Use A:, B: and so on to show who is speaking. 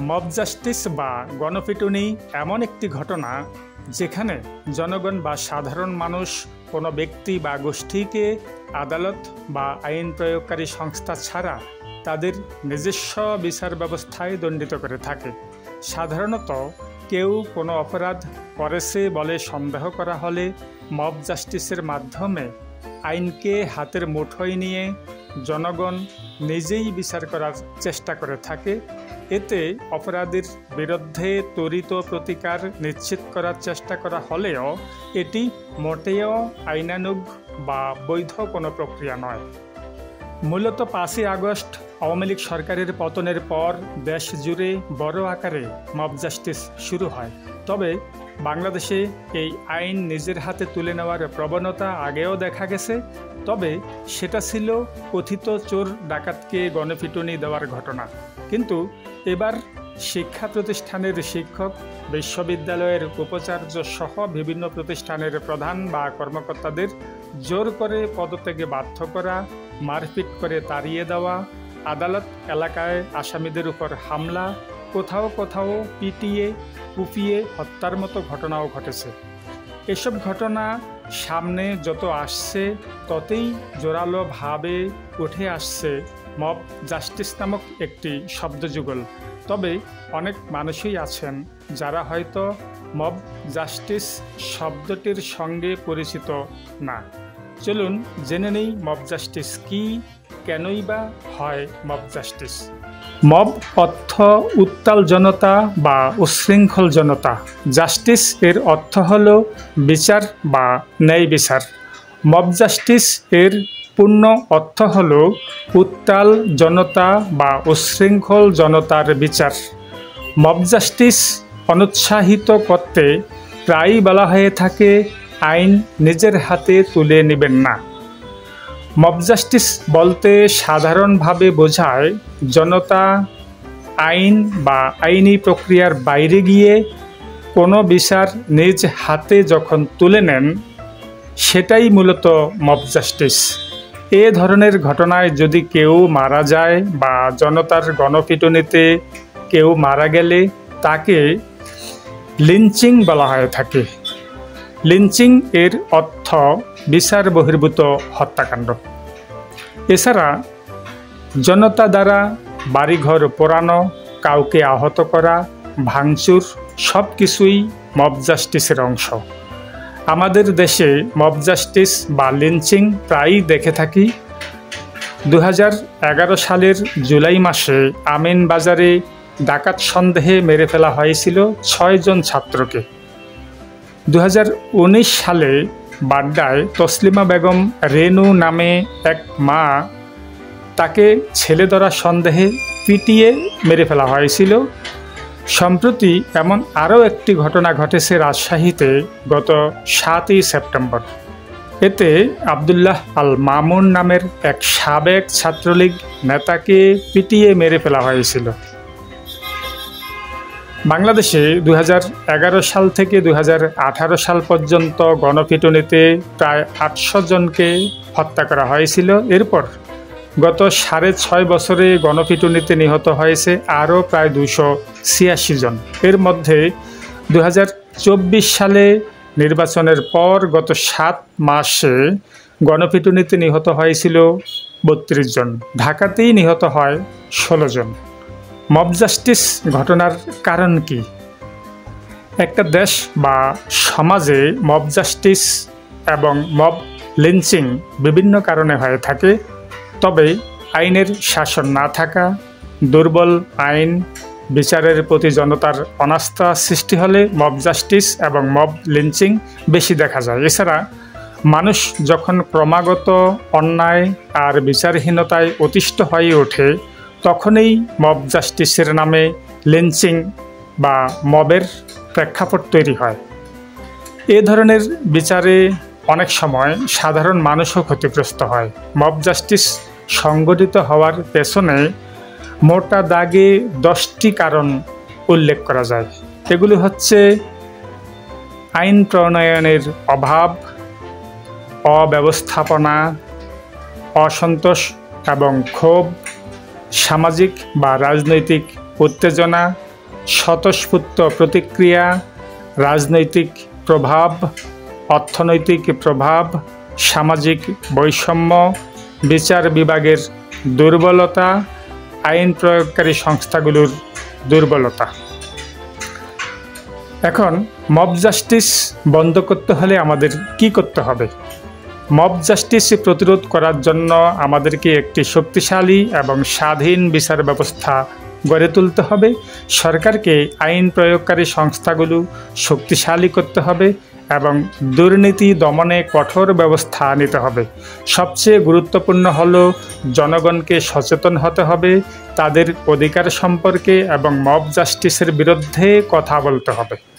A: Mob justice বা গণপিটুনি এমন একটি ঘটনা যেখানে জনগণ বা সাধারণ মানুষ কোনো ব্যক্তি বা গোষ্ঠীকে আদালত বা আইন প্রয়োগকারী সংস্থা ছাড়া তাদের নিজস্ব বিচার ব্যবস্থায় দণ্ডিত করে থাকে। সাধারণত কেউ কোনো অপরাধ করেছে বলে সন্দেহ করা হলে মব জাস্টিসের মাধ্যমে আইনকে হাতের মুঠোয় নিয়ে জনগণ নিজেই বিচার করার চেষ্টা করে থাকে। এতে অপরাধীর বিরুদ্ধে ত্বরিত প্রতিকার নিশ্চিত করার চেষ্টা করা হলেও এটি মোটেও আইনানুগ বা বৈধ কোনো প্রক্রিয়া নয়। মূলত 5ই আগস্ট আওয়ামী লীগ সরকারের পতনের পর দেশ জুড়ে বড় আকারে মব জাস্টিস শুরু হয়। তবে বাংলাদেশে এই আইন নিজের হাতে তুলে নেওয়ার প্রবণতা আগেও দেখা গেছে, তবে সেটা ছিল কথিত চোর ডাকাতকে গণপিটুনি দেওয়ার ঘটনা। কিন্তু এবার শিক্ষা প্রতিষ্ঠানের শিক্ষক, বিশ্ববিদ্যালয়ের উপাচার্য সহ বিভিন্ন প্রতিষ্ঠানের প্রধান বা কর্মকর্তাদের জোর করে পদত্যাগে বাধ্য করা, মারপিট করে তাড়িয়ে দেওয়া, আদালত এলাকায় আসামিদের উপর হামলা, কোথাও কোথাও পিটিয়ে কুপিয়ে হত্যার মতো ঘটনাও ঘটেছে। এসব ঘটনা সামনে যত আসছে ততই জোরালোভাবে উঠে আসছে মব জাস্টিস নামক একটি শব্দযুগল। তবে অনেক মানুষই আছেন যারা হয়তো মব জাস্টিস শব্দটির সঙ্গে পরিচিত না। চলুন জেনে নেই মব জাস্টিস কী, কেনই বা হয় মব জাস্টিস। মব অর্থ উত্তাল জনতা বা উচ্ছৃঙ্খল জনতা। জাস্টিস এর অর্থ হল বিচার বা ন্যায় বিচার। মব জাস্টিস এর পূর্ণ অর্থ হল উত্তাল জনতা বা উচ্ছৃঙ্খল জনতার বিচার। মব জাস্টিস অনুৎসাহিত করতে প্রায়ই বলা হয়ে থাকে আইন নিজের হাতে তুলে নেবেন না। মব জাস্টিস বলতে সাধারণভাবে বোঝায় জনতা আইন বা আইনি প্রক্রিয়ার বাইরে গিয়ে কোনো বিচার নিজ হাতে যখন তুলে নেন, সেটাই মূলত মব জাস্টিস। এ ধরনের ঘটনায় যদি কেউ মারা যায় বা জনতার গণপিটুনিতে কেউ মারা গেলে তাকে লিঞ্চিং বলা হয়ে থাকে। লিঞ্চিং এর অর্থ বিচার বহির্ভূত হত্যাকাণ্ড। এছাড়া জনতা দ্বারা বাড়িঘর পোড়ানো, কাউকে আহত করা, ভাঙচুর সব কিছুই মব জাস্টিসের অংশ। আমাদের দেশে মব জাস্টিস বা লিঞ্চিং প্রায়ই দেখে থাকি। 2011 সালের জুলাই মাসে আমিনবাজারে ডাকাত সন্দেহে মেরে ফেলা হয়েছিল 6 জন ছাত্রকে। 2019 সালে বাড্ডায় তসলিমা বেগম রেনু নামে এক মা, তাকে ছেলে ধরা সন্দেহে পিটিয়ে মেরে ফেলা হয়েছিল। সম্প্রতি এমন আরও একটি ঘটনা ঘটেছে রাজশাহীতে গত 7ই সেপ্টেম্বর। এতে আবদুল্লাহ আল মামুন নামের এক সাবেক ছাত্রলীগ নেতাকে পিটিয়ে মেরে ফেলা হয়েছিল। বাংলাদেশে 2011 সাল থেকে 2018 সাল পর্যন্ত গণপিটুনিতে প্রায় 800 জনকে হত্যা করা হয়েছিল। এরপর গত 6.5 বছরে গণপিটুনিতে নিহত হয়েছে আরও প্রায় 286 জন। এর মধ্যে 2024 সালে নির্বাচনের পর গত 7 মাসে গণপিটুনিতে নিহত হয়েছিল 32 জন। ঢাকাতেই নিহত হয় 16 জন। মব জাস্টিস ঘটনার কারণ কি? একটা দেশ বা সমাজে মব জাস্টিস এবং মব লিঞ্চিং বিভিন্ন কারণে হয়ে থাকে। তবে আইনের শাসন না থাকা, দুর্বল আইন, বিচারের প্রতি জনতার অনাস্থা সৃষ্টি হলে মব জাস্টিস এবং মব লিঞ্চিং বেশি দেখা যায়। এছাড়া মানুষ যখন ক্রমাগত অন্যায় আর বিচারহীনতায় অতিষ্ঠ হয়ে ওঠে, তখনই মব জাস্টিসের নামে লিঞ্চিং বা মবের প্রেক্ষাপট তৈরি হয়। এ ধরনের বিচারে অনেক সময় সাধারণ মানুষও ক্ষতিগ্রস্ত হয়। মব জাস্টিস সংগঠিত হওয়ার পেছনে মোটা দাগে 10টি কারণ উল্লেখ করা যায়। এগুলি হচ্ছে আইন প্রণয়নের অভাব, অব্যবস্থাপনা, অসন্তোষ এবং ক্ষোভ, সামাজিক বা রাজনৈতিক উত্তেজনা, স্বতঃস্ফূর্ত প্রতিক্রিয়া, রাজনৈতিক প্রভাব, অর্থনৈতিক প্রভাব, সামাজিক বৈষম্য, বিচার বিভাগের দুর্বলতা, আইন প্রয়োগকারী সংস্থাগুলোর দুর্বলতা। এখন মব জাস্টিস বন্ধ করতে হলে আমাদের কি করতে হবে? মব জাস্টিস প্রতিরোধ করার জন্য আমাদেরকে একটি শক্তিশালী এবং স্বাধীন বিচার ব্যবস্থা গড়ে তুলতে হবে। সরকারকে আইন প্রয়োগকারী সংস্থাগুলো শক্তিশালী করতে হবে এবং দুর্নীতি দমনে কঠোর ব্যবস্থা নিতে হবে। সবচেয়ে গুরুত্বপূর্ণ হলো জনগণকে সচেতন হতে হবে, তাদের অধিকার সম্পর্কে এবং মব জাস্টিসের বিরুদ্ধে কথা বলতে হবে।